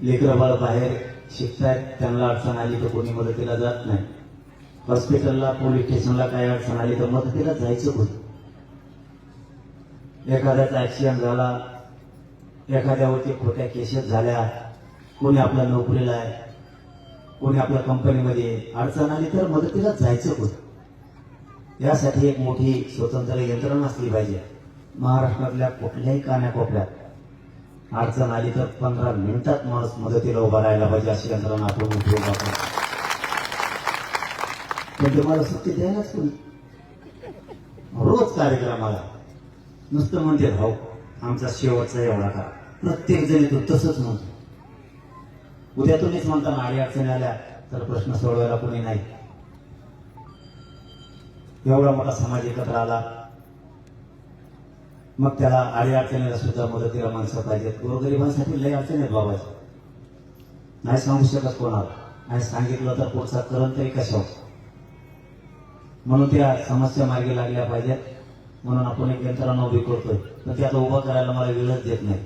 लेकरं बाळ बाहेर शिकतायत, त्यांना अडचण आली तर कोणी मदतीला जात नाही. हॉस्पिटलला पोलीस स्टेशनला काही अडचण आली तर मदतीला जायचं होतं. एखाद्याचा ऍक्सिडेंट झाला, एखाद्यावरती खोट्या केसेस झाल्या, कोणी आपल्या नोकरीला आहे, कोणी आपल्या कंपनीमध्ये अडचण आली तर मदतीला जायचं होतं. यासाठी एक मोठी स्वतंत्र यंत्रणा असली पाहिजे. महाराष्ट्रातल्या कुठल्याही कानाकोपऱ्यात अडचण आली तर 15 मिनिटात माणूस मदतीला उभा राहायला पाहिजे, अशी यंत्रणा आपण उपयोग आपण. पण तुम्हाला सुट्टी द्यायलाच कोणी. रोज कार्यक्रमाला नुसतं म्हणते भाऊ आमचा शेवटचा एवढा करा. प्रत्येक जण येतो तसंच म्हणतो. उद्या तुम्हीच म्हणताना आडी अडचणी आल्या तर प्रश्न सोडवायला कोणी नाही. एवढा मोठा समाज एकत्र आला, मग त्याला आडी अडचणीला सुद्धा मदतीला माणसं पाहिजेत. गोरगरिबांसाठी लय अडचणी आहेत बाबाजी, नाही सांगू शकत कोणाला. नाही सांगितलं तर पुढचा करण तरी कशावर. म्हणून त्या समस्या मार्गी लागल्या पाहिजेत. म्हणून आपण एक यंत्रणा उभी करतोय, पण त्याला उभं करायला मला वेळच देत नाही.